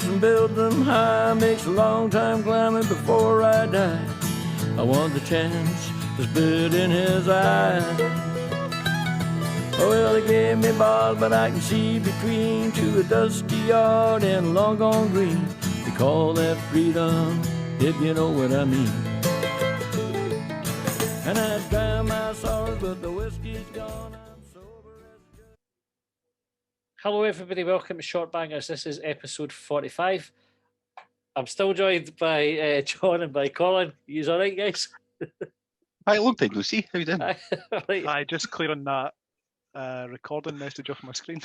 hills and build them high. Makes a long time climbing before I die. I want the chance to spit in his eye. Well, they gave me bars, but I can see between to a dusty yard and a long gone green. They call that freedom, if you know what I mean. And I dry my sorrows, but the whiskey's gone. I'm sober as a judge. Hello, everybody. Welcome to Shortbangers. This is episode 45. I'm still joined by John and by Colin. You all right, guys? Hi, long time no see. How you doing? Right. I just clearing that recording message off my screen.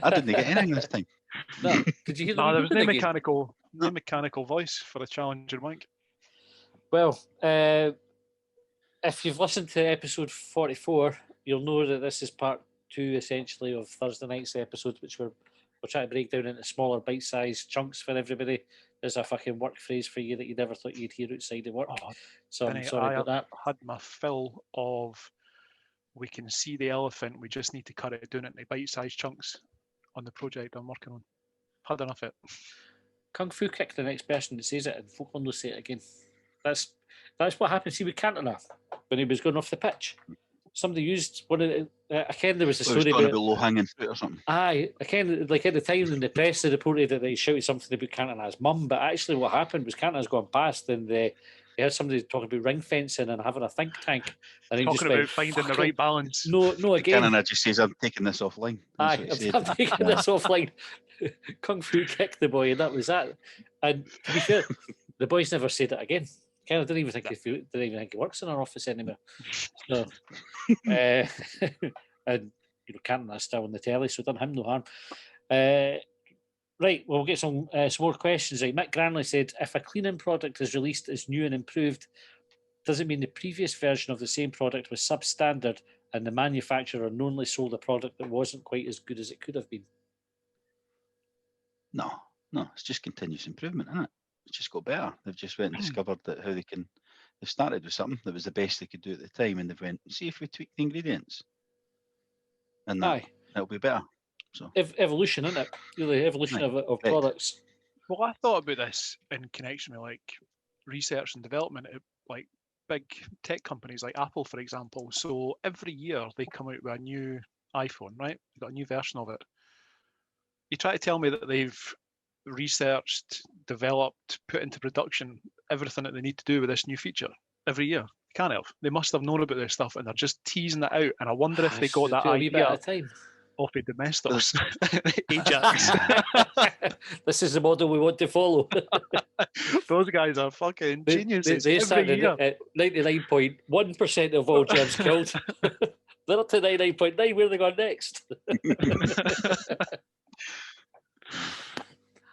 I didn't get anything this time. No, did you hear No, there was no again? mechanical voice for a challenging mic. Well, if you've listened to episode 44, you'll know that this is part 2, essentially, of Thursday night's episode, which we're trying to break down into smaller bite-sized chunks for everybody. There's a fucking work phrase for you that you never thought you'd hear outside of work. So I'm sorry about that. I had my fill of, we can see the elephant, we just need to cut it down into bite-sized chunks on the project I'm working on. Had enough of it. Kung Fu kick the next person that says it, and folk will say it again. That's what happened. See with Cantona when he was going off the pitch. Somebody used one of the, I ken there was a story about low hanging fruit or something. Aye, I ken, like at the time in the press they reported that they shouted something about Cantona's mum, but actually what happened was Cantona's gone past and they heard somebody talking about ring fencing and having a think tank, and he Talking just about went, finding the right balance. No, again. Cantona just says, "I'm taking this offline." Aye, I'm taking this offline. Kung Fu kicked the boy, and that was that. And to be fair, the boys never said it again. Kind of didn't even think he works in our office anymore. So, and you know, Cantona's still on the telly, so it done him no harm. Right, well, we'll get some more questions. Right, Mick Granley said, if a cleaning product is released as new and improved, does it mean the previous version of the same product was substandard and the manufacturer knowingly sold a product that wasn't quite as good as it could have been? No, it's just continuous improvement, isn't it? It's just got better. They've just went and discovered that they started with something that was the best they could do at the time, and they've went, see if we tweak the ingredients, and that'll be better. So evolution, isn't it? Really, evolution of products. Well, I thought about this in connection with like research and development at like big tech companies like Apple, for example. So every year they come out with a new iPhone, right? You've got a new version of it. You try to tell me that they've researched, developed, put into production everything that they need to do with this new feature every year. They can't have. They must have known about this stuff and they're just teasing it out. And I wonder if they got that idea off of Domestos. Ajax. This is the model we want to follow. Those guys are fucking geniuses. They started at 99.1% of all germs killed. They're up to 99.9. Where are they going next?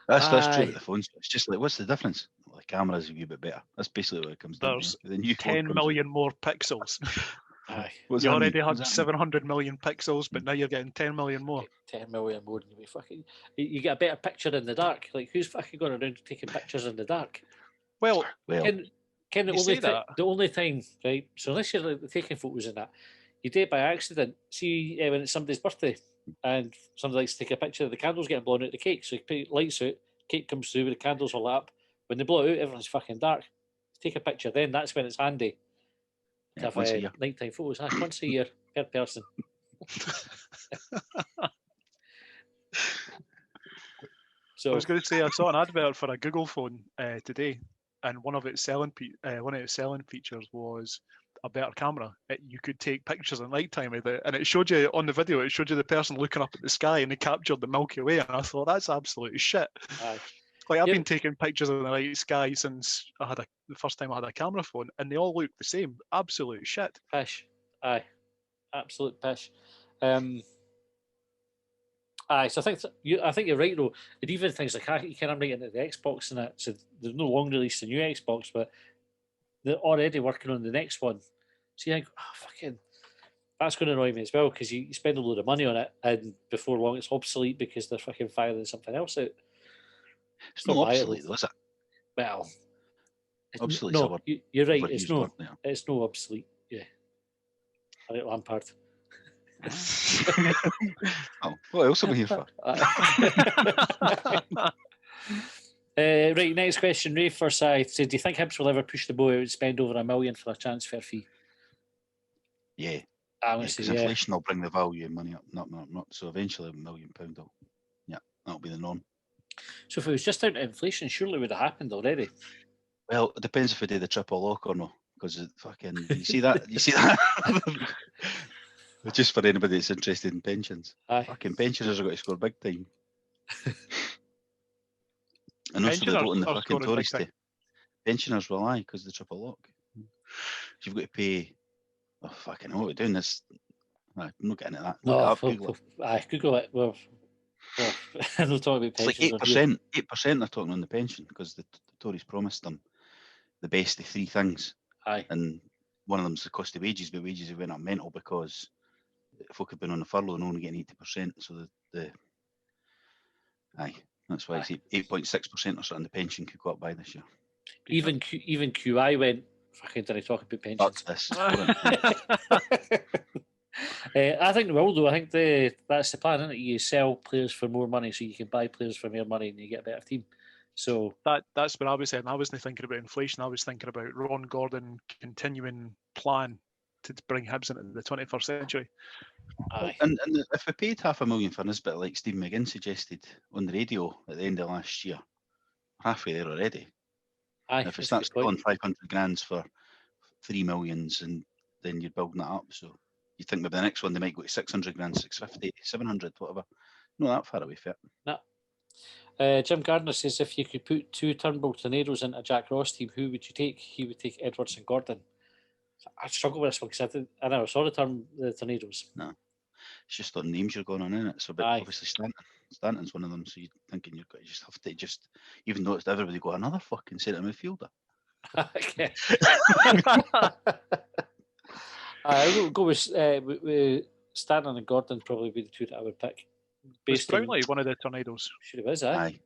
That's true with the phones. It's just like, what's the difference? Well, the camera's a wee bit better. That's basically what it comes down to. There's 10 million more pixels. Aye. You already had 700 million pixels, but now you're getting 10 million more. 10 million more than you fucking. You get a better picture in the dark. Like, who's fucking going around taking pictures in the dark? Well, Ken, the only time, right? So unless you're like, taking photos in that, you do it by accident. See, when it's somebody's birthday and somebody likes to take a picture of the candles getting blown out the cake, so you put lights out, cake comes through with the candles all up. When they blow it out, everyone's fucking dark. Take a picture then, that's when it's handy. Yeah, have nighttime photos. Once a year per person. So I was going to say I saw an advert for a Google phone today, and one of its selling features was a better camera. You could take pictures at night time with it, and it showed you on the video. It showed you the person looking up at the sky, and they captured the Milky Way. And I thought that's absolute shit. Aye. Like I've been taking pictures of the night sky since the first time I had a camera phone, and they all look the same. Absolute shit. Pish. Aye. Absolute pish. Aye, so I think you're right though. And even things like you can bring into the Xbox and that. So they've no long released a new Xbox, but they're already working on the next one. So you think, fucking, that's going to annoy me as well because you spend a load of money on it, and before long it's obsolete because they're fucking firing something else out. It's not obsolete, though, is it? Well, obsolete. No, you're right. It's no obsolete. Yeah, I like Lampard. Oh, what else are we here for? Right, next question. Ray Forsyth said, do you think Hibs will ever push the boat out and spend over $1 million for a transfer fee? Yeah, I would because say, yeah. inflation will bring the value of money up, not. So eventually £1 million will, that'll be the norm. So if it was just out of inflation, surely it would have happened already. Well, it depends if we do the triple lock or no, because fucking you see that. Just for anybody that's interested in pensions, Aye. fucking pensioners are going to score big time. And also they vote in the fucking Tories to pensioners will lie because the triple lock. You've got to pay. Oh fucking hell, we're doing this. I'm not getting into that. Look it up, Google it. Aye, Google it. Well, they'll talk about It's like pensions. 8% they're talking on the pension because the Tories promised them the best of three things. Aye. And one of them's the cost of wages, but wages have went up mental because folk have been on the furlough and only getting 80%. So that's why it's 8.6% or something the pension could go up by this year. Even QI went, fucking did I talk about pensions? This. I think they will though. I think that's the plan, isn't it? You sell players for more money so you can buy players for more money and you get a better team. So that's what I was saying. I wasn't thinking about inflation. I was thinking about Ron Gordon continuing plan to bring Hibs into the 21st century. Aye. And if we paid $500,000 for Nisbet, like Steve McGinn suggested on the radio at the end of last year, we're halfway there already. Aye, if it starts selling 500 grand for 3 millions, and then you're building that up. So you think maybe the next one they might go to 600 grand, 650, 700, whatever. Not that far away from it. No. Jim Gardner says if you could put 2 Turnbull Tornadoes into a Jack Ross team, who would you take? He would take Edwards and Gordon. I struggle with this one because I never saw the Tornadoes. No. It's just the names you're going on in it. So, but obviously Stanton's one of them. So you're thinking you've got to just have to even though it's everybody go another fucking centre midfielder. Okay. I'll go with Stanton and Gordon. Probably be the 2 that I would pick. Is Brownlee one of the Tornadoes? Sure it was, aye.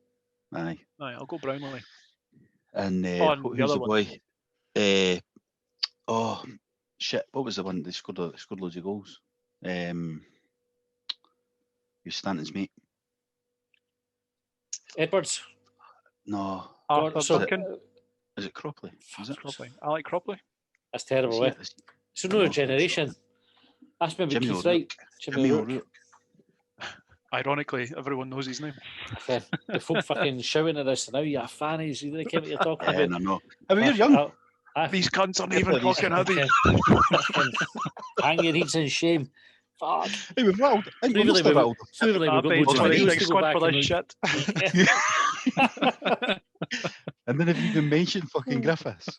Aye. I'll go Brownlee. And who's the boy? Oh shit! What was the one they scored loads of goals? Who's Stanton's mate? Edwards. No. Is it Cropley? Is it Cropley? I like Cropley. That's terrible. It's another generation. That's maybe Jimmy Keith Wright. Jimmy O'Rourke. Ironically, everyone knows his name. Okay. The folk fucking shouting at us now. You're fannies. You don't care what you're talking about. No. I mean, you're young. These cunts aren't even fucking happy. Hang your heads in shame. Fuck. Hey, we've rattled. We've got squad for this shit. And then have you even mentioned fucking Griffiths?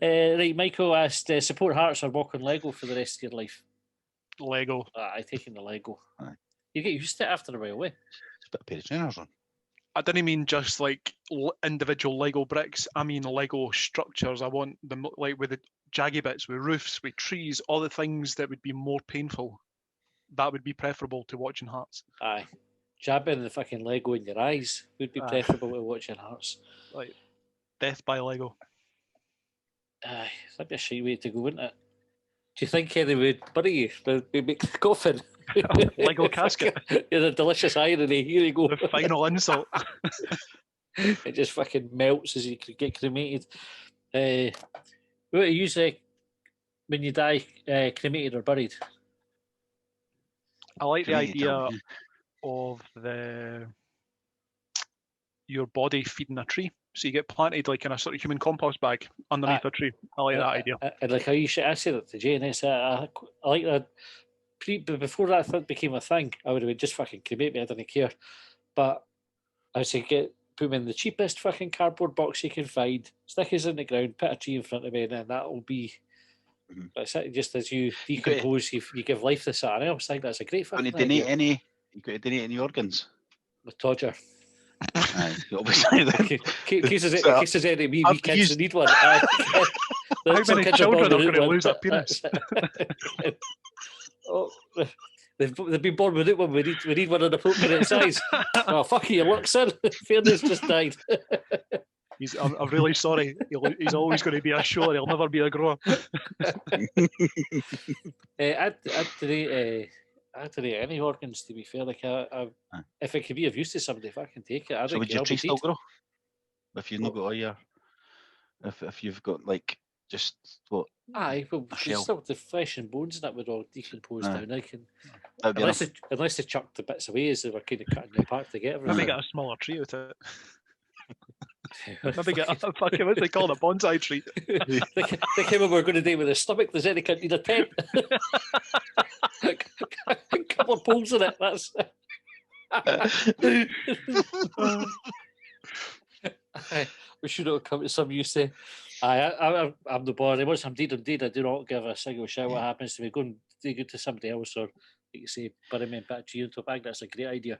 Right, Michael asked, support Hearts or walk on Lego for the rest of your life? Lego. I taking the Lego. Aye. You get used to it after a while, eh? It's a bit of pair of trainers on. I didn't mean just like individual Lego bricks. I mean Lego structures. I want them like with the jaggy bits, with roofs, with trees, all the things that would be more painful. That would be preferable to watching Hearts. Aye. Jabbing the fucking Lego in your eyes would be preferable to watching Hearts. Like death by Lego. Aye, that'd be a shitty way to go, wouldn't it? Do you think they would bury you? They'd make the coffin. Lego casket. Yeah, the delicious irony. Here you go. The final insult. It just fucking melts as you get cremated. What do you use when you die, cremated or buried? I like the idea of your body feeding a tree. So you get planted like in a sort of human compost bag underneath a tree. I like that idea. And like how I said it to JNS, I like that. But before that became a thing, I would have been just fucking cremate me. I didn't care. But I would say put them in the cheapest fucking cardboard box you can find, stick us in the ground, put a tree in front of me, and then that will be. That's it. Just as you decompose, you give life to something else. I think that's a great fucking idea. You got to donate any organs? With Todger. Aye, obviously. In case there's any wee kids that need one. How many children are going to lose a penis? They've been born with it one. We need one of the appropriate size. Oh, fuck you, look, son. Fairness just died. I'm really sorry. He's always going to be a shower. He'll never be a grower. Today, I don't need any organs, to be fair. Like, Aye. if it could be of use to somebody, if I can take it, I So don't would care. your I'll tree be still dead. grow? If you've not got all your, if you've got like just what Aye, well, a it's shell, still the flesh and bones and that would all decompose Aye. down. I can, that'd be enough. unless they chucked the bits away as they were kind of cutting them apart to get Maybe everything. get a smaller tree out of it. Maybe get a fucking, what's they call it, a bonsai tree. They came over, we're going to do with a stomach. There's any couldn't need a tent. A couple of poles in it. That's. We should have come to some use. Say, I'm the body. Once I'm dead, I do not give a single shit what happens to me. Go and do good to somebody else, or like you say, bury me in back to you into a bag. That's a great idea.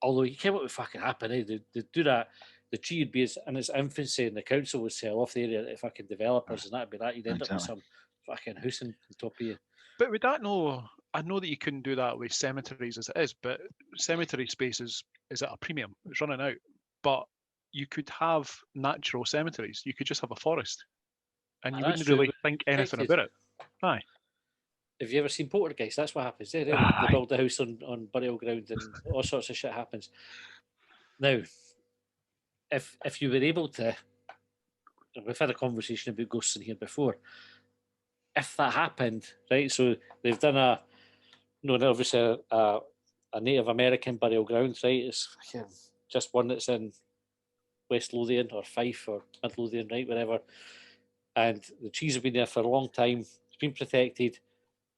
Although you can't what would fucking happen, eh? They do that. The tree would be in its infancy, and the council would sell off the area to fucking developers, and that'd be that. You'd end up with Exactly. some fucking house on top of you. But would that know? I know that you couldn't do that with cemeteries as it is, but cemetery space is at a premium. It's running out. But you could have natural cemeteries. You could just have a forest, and Ah, you that's wouldn't true. really think anything Protected. about it. Aye. Have you ever seen Poltergeist? That's what happens there. Eh? Aye. They build the house on burial ground, and all sorts of shit happens. Now, if you were able to, we've had a conversation about ghosts in here before. If that happened, right? So they've done obviously a Native American burial ground, right? It's just one that's in West Lothian or Fife or Mid Lothian, right? Wherever. And the trees have been there for a long time. It's been protected.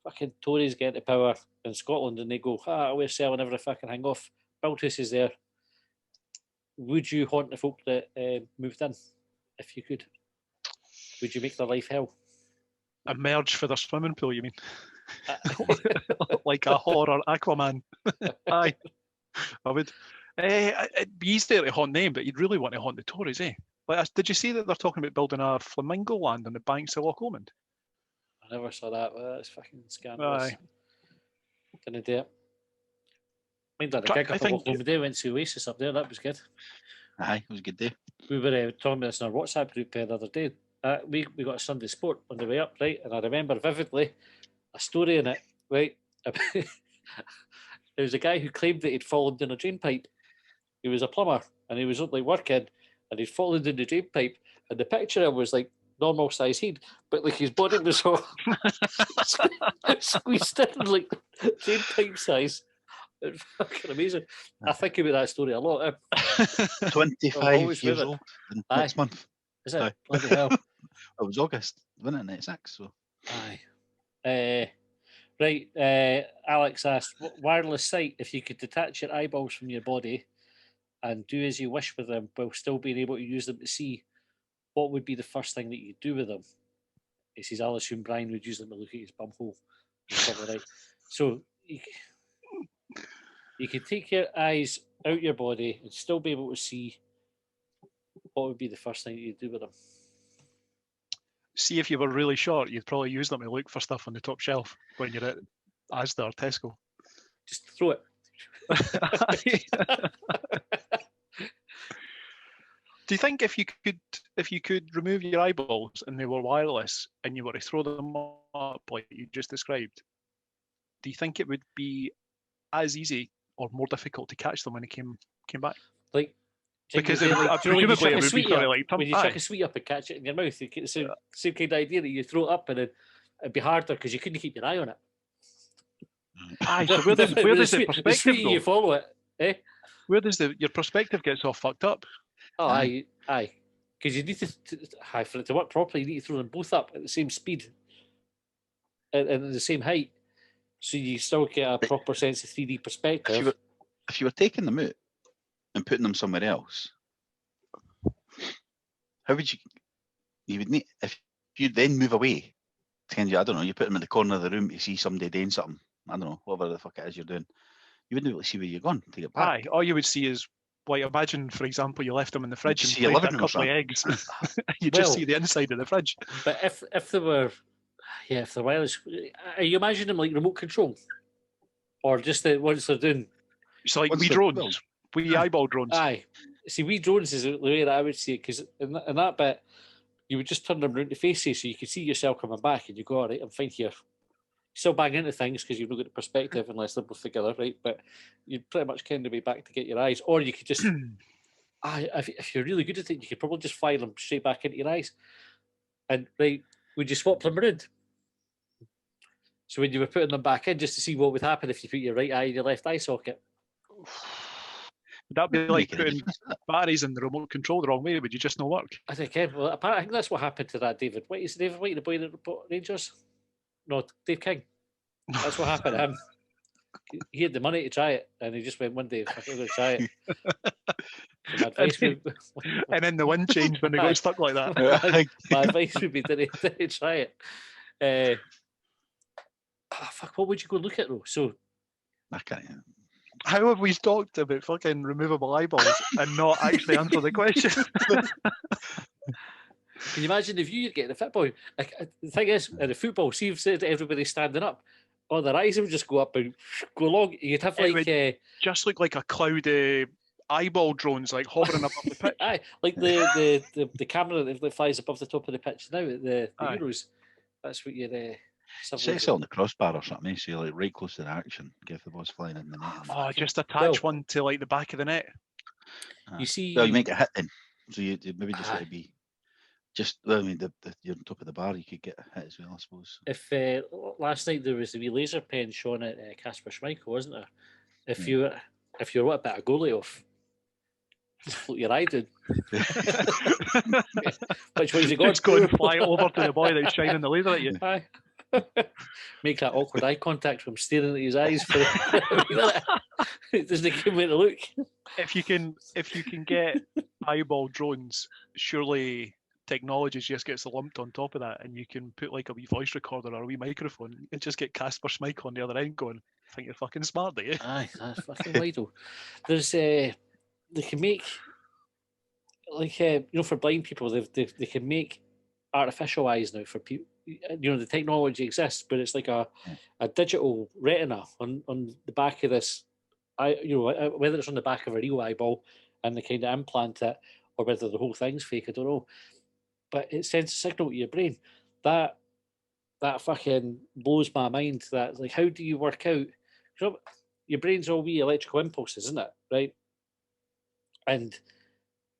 Fucking Tories get into power in Scotland and they go, we're selling every fucking hang off. Build houses there. Would you haunt the folk that moved in if you could? Would you make their life hell? Emerge for their swimming pool, you mean? Like a horror Aquaman. Aye, I would. It'd be easier to haunt them, but you'd really want to haunt the Tories, eh? Like, did you see that they're talking about building a flamingo land on the banks of Loch Lomond? I never saw that, but that's fucking scandalous. Aye. Didn't do it. Mind that, the I gig up at think- Loch Lomond, they went to Oasis up there, that was good. Aye, it was a good day. We were talking about this in our WhatsApp group the other day. We got a Sunday sport on the way up, right? And I remember vividly a story in it, right? There was a guy who claimed that he'd fallen down a drain pipe. He was a plumber and he was like working and he'd fallen down the drain pipe. And the picture of him was like normal size head, but like his body was all squeezed in like drain pipe size. It's fucking amazing. I think about that story a lot. 25 always years with it. old Aye. next month. Is it? Aye. Bloody hell. It was August, wasn't it? 96. So Aye. Right. Alex asked, wireless sight, if you could detach your eyeballs from your body and do as you wish with them while still being able to use them to see, what would be the first thing that you'd do with them? He says, I'll assume Brian would use them to look at his bum hole. You're probably right. So you could take your eyes out your body and still be able to see. What would be the first thing you'd do with them? See, if you were really short, you'd probably use them to look for stuff on the top shelf when you're at Asda or Tesco. Just throw it. Do you think if you could remove your eyeballs and they were wireless and you were to throw them up like you just described, do you think it would be as easy or more difficult to catch them when they came back? Like, Because you it- know, when you presumably chuck it a would be sweetie kinda up- like when you aye. chuck a sweet up and catch it in your mouth, it's the same kind of idea that you throw it up and it'd be harder because you couldn't keep your eye on it. Aye, so where does the the perspective sweetie go? you follow it, eh? Where does your perspective gets all fucked up? Oh, aye. Because you need to for it to work properly, you need to throw them both up at the same speed and the same height, so you still get a proper sense of 3D perspective. if you were taking them out and putting them somewhere else, how would you would need, if you then move away, kind of, I don't know, you put them in the corner of the room to see somebody doing something, I don't know, whatever the fuck it is you're doing, you wouldn't be able to see where you're going to get back. Aye, all you would see is, like, imagine, for example, you left them in the fridge and just see a placed a living room or couple of something. eggs. You just Well- see the inside of the fridge. But if they were, if they're wireless, are you imagining them like remote control, or just the ones they're doing? It's like Once wee they're drones, built. wee eyeball drones. Aye. See, wee drones is the way that I would see it, because in that bit, you would just turn them around to face you so you could see yourself coming back and you go, all right, I'm fine here. still bang into things because you've not got the perspective unless they're both together, right? But you'd pretty much kind of be back to get your eyes, or you could just, if you're really good at it, you could probably just fire them straight back into your eyes. And right, would you swap them around? So when you were putting them back in, just to see what would happen if you put your right eye in your left eye socket. Would that be Wouldn't like make any putting difference, would it? batteries in the remote control the wrong way? Would you just not work? I think, well, apparently, I think that's what happened to that David White. Is it David White, the boy that bought Rangers? No, Dave King. That's what happened to him. He had the money to try it, and he just went one day, I'm going to try it. So my advice would, And then the wind changed when they got stuck like that. my advice would be to try it. Fuck, what would you go look at though? So I can't. How have we talked about fucking removable eyeballs and not actually answer the question? can you imagine if you get the football? Like, the thing is, in the football, see if everybody's standing up, or their eyes would just go up and go along. You'd have It like just look like a cloud of eyeball drones like hovering above the pitch. aye, like the camera that flies above the top of the pitch now at the Aye. Euros. That's what you're. Set it on the crossbar or something, so you're like right close to the action. If the ball's flying in the net. Oh, just attach one to like the back of the net. You see, Well, you make it hit then. So you maybe just Aye. let it be. Just, well, I mean, you're on top of the bar, you could get a hit as well, I suppose. if last night there was the wee laser pen shown at Casper Schmeichel, wasn't there? If Yeah. you want a bit of goalie off, just float your eye down. Which one's you got? Just go and fly over to the boy that's shining the laser at you. Aye. Make that awkward eye contact from staring at his eyes for a minute. It doesn't give me to look. If you can get eyeball drones, surely technology just gets lumped on top of that, and you can put like a wee voice recorder or a wee microphone and just get Casper Schmeichel on the other end going, "I think you're fucking smart, do you?" Aye, that's fucking wild. There's they can make like for blind people they can make artificial eyes now for people. The technology exists, but it's like a digital retina on the back of this eye. Whether it's on the back of a real eyeball and they kind of implant it, or whether the whole thing's fake, I don't know. But it sends a signal to your brain. That fucking blows my mind. That like, how do you work out? Your brain's all wee electrical impulses, isn't it? Right? And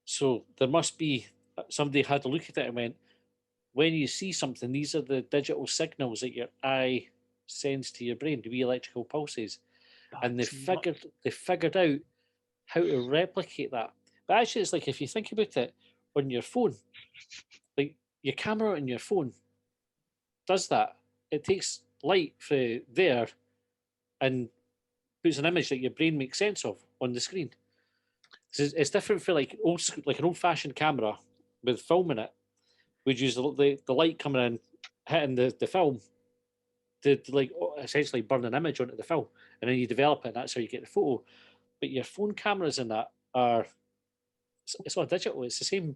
so there must be somebody had to look at it and went, when you see something, these are the digital signals that your eye sends to your brain, the wee electrical pulses. And they figured out how to replicate that. But actually, it's like if you think about it on your phone, like your camera on your phone does that. It takes light from there and puts an image that your brain makes sense of on the screen. It's different for like an old-fashioned camera with film in it. Would use the light coming in, hitting the film to like essentially burn an image onto the film, and then you develop it, and that's how you get the photo. But your phone cameras in that it's all digital. It's the same.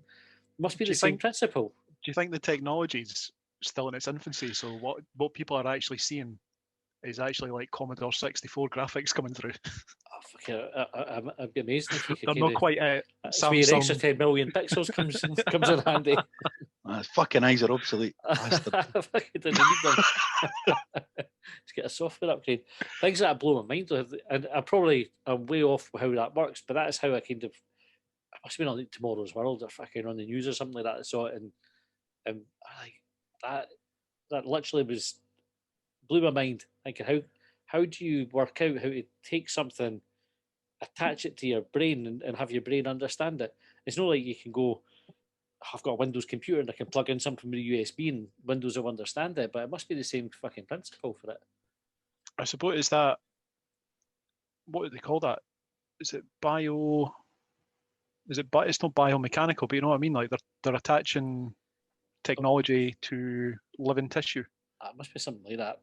Must be the same principle. Do you think the technology's still in its infancy? So what people are actually seeing is actually like Commodore 64 graphics coming through. I'd be amazed if you could. They're not quite that's where your extra 10 million pixels comes in handy. His fucking eyes are obsolete. I fucking didn't need them. Just get a software upgrade. Things that blow my mind, and I'm way off how that works, but that's how I kind of. I must have been on like Tomorrow's World or fucking on the news or something like that. I saw it and I like that literally blew my mind. Thinking how do you work out how to take something, attach it to your brain and have your brain understand it? It's not like you can go, I've got a Windows computer and I can plug in something with a USB and Windows will understand it, but it must be the same fucking principle for it. I suppose is that, what do they call that? Is it bio? It's not biomechanical, but you know what I mean? Like they're attaching technology to living tissue. It must be something like that.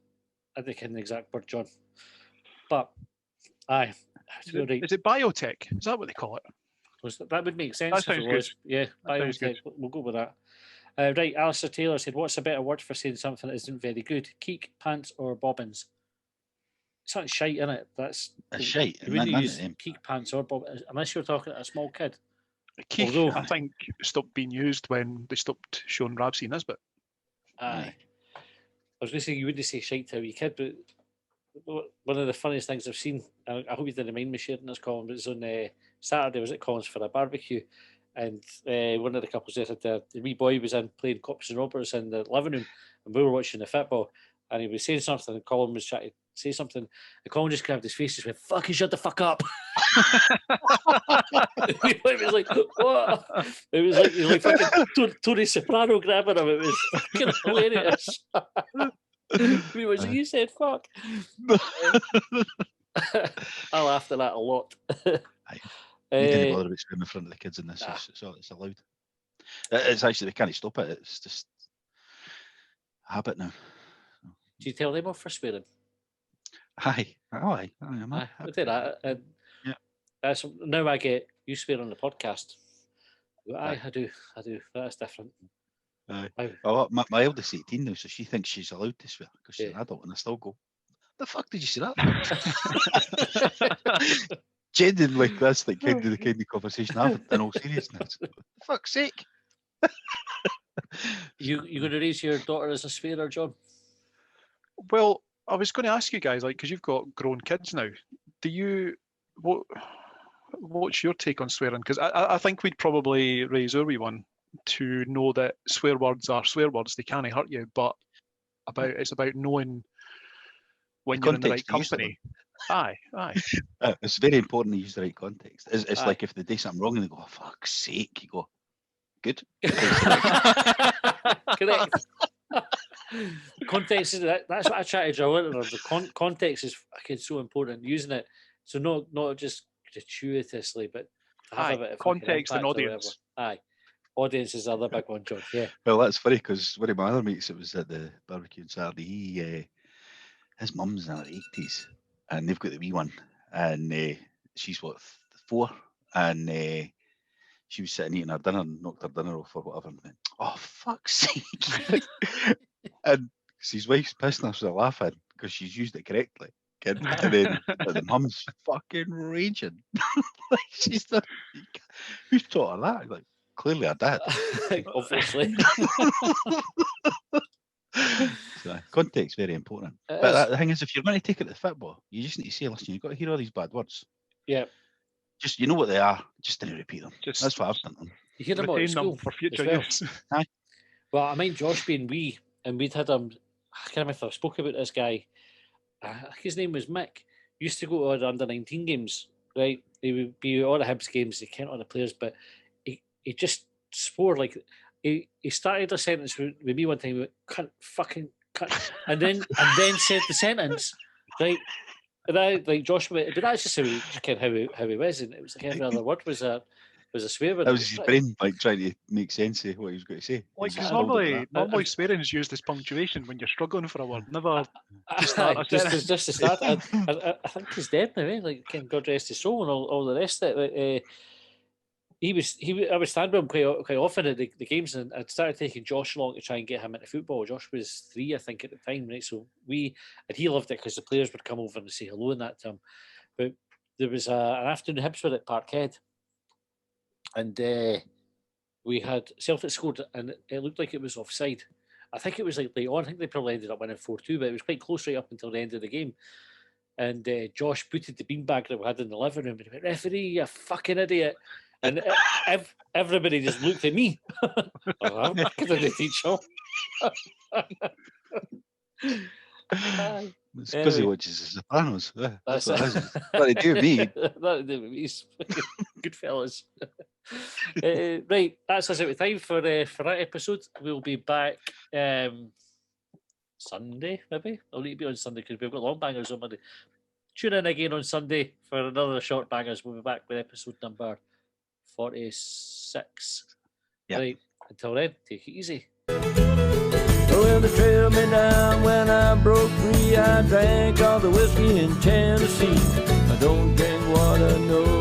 I think in the exact word, John. But aye, Is it biotech? Is that what they call it? That would make sense. That sounds good. Yeah, That sounds biotech. We'll go with that. Right, Alistair Taylor said, "What's a better word for saying something that isn't very good? Keek, pants, or bobbins?" It's not shite, innit? That's a shite. You wouldn't use keek, pants, or bobbins unless you're talking to a small kid. Keek, I think, stopped being used when they stopped showing Rabsy Nisbet. Aye. was going to say you wouldn't say shite to a wee kid, but one of the funniest things I've seen, I hope you didn't mind me sharing this, Colin, but it was on Saturday, I was at Colin's for a barbecue, and one of the couples there had the wee boy was in playing cops and robbers in the living room, and we were watching the football, and he was saying something, and Colin was trying to say something, and Colin just grabbed his face and went, "Fucking shut the fuck up." It was like, what? It was like fucking Tony Soprano grabbing him. It was fucking hilarious. He was like, "You said fuck." I laughed at that a lot. You didn't bother about screaming in front of the kids in this. It's allowed. It's actually, they can't stop it. It's just a habit now. Do you tell them off for swearing? Aye. I did that. Yeah. That's now I get you swear on the podcast. Aye, I do. That's different. Aye. Oh, my eldest 18 now, so she thinks she's allowed to swear because she's an adult, and I still go, "The fuck did you say that?" Genuinely, that's the kind of conversation I've had in all seriousness. For fuck's sake. You going to raise your daughter as a swearer, John? Well, I was going to ask you guys, like, because you've got grown kids now, what's your take on swearing? Because I think we'd probably raise our wee one to know that swear words are swear words. They can't hurt you, but it's about knowing when you're in the right company. Aye. It's very important to use the right context. It's like if they do something wrong and they go, "Oh, fuck's sake," you go, "Good." Correct. Context is that's what I try to draw into them. The context is fucking so important. Using it, so not just gratuitously, but to have a bit of context and audience. Aye, audience is the other big one, John. Yeah. Well, that's funny because one of my other mates, it was at the barbecue on Saturday. His mum's in her 80s, and they've got the wee one, and she's 4, and she was sitting eating her dinner and knocked her dinner off or whatever, and went, "Oh, fuck's sake." And his wife's pissing herself laughing because she's used it correctly. And then the mum's fucking raging. Like, she's the, who's taught her that? Like, clearly her dad. Obviously. So, context very important. But the thing is, if you're going to take it to football, you just need to say, "Listen, you've got to hear all these bad words." Yeah. Just, you know what they are, just don't repeat them. That's what I've done. You hear them all at school for future well. use. Aye. Well, I mind Josh being wee, and we'd had him. I can't remember if I spoke about this guy. I think his name was Mick. Used to go to all the under-19 games, right? He would be at all the Hibs games. He kent all the players, but he just swore like he started a sentence with me one time. He went, "Cunt, fucking cunt," and then said the sentence, right? And I, like Josh, but that's just how he was, and it was like every other word was a swear word. That was his brain, like, trying to make sense of what he was going to say. Like, because normally swearing is used as punctuation when you're struggling for a word. Never to start. Just to start. I think he's dead now. Like, God rest his soul and all the rest of it. I would stand with him quite often at the games, and I'd started taking Josh along to try and get him into football. Josh was 3, I think, at the time, right? So he loved it because the players would come over and say hello and that to him. But there was an afternoon Hibs were at Parkhead, and we had Celtic scored, and it looked like it was offside. I think it was like late on. I think they probably ended up winning 4-2, but it was quite close right up until the end of the game. And Josh booted the beanbag that we had in the living room, and he went, "Referee, you fucking idiot!" And everybody just looked at me. I'm not going to teach him. It's because he watches The Sopranos. That's what it is. What they do with me. That do with me. Good fellas. Right, that's us out of time for that episode. We'll be back Sunday, maybe. I'll need to be on Sunday because we've got Longbangers on Monday. Tune in again on Sunday for another Shortbangers. We'll be back with episode number 46. Yep. Right, until then, take it easy. Well, they trailed me down when I broke free. I drank all the whiskey in Tennessee. I don't drink water, no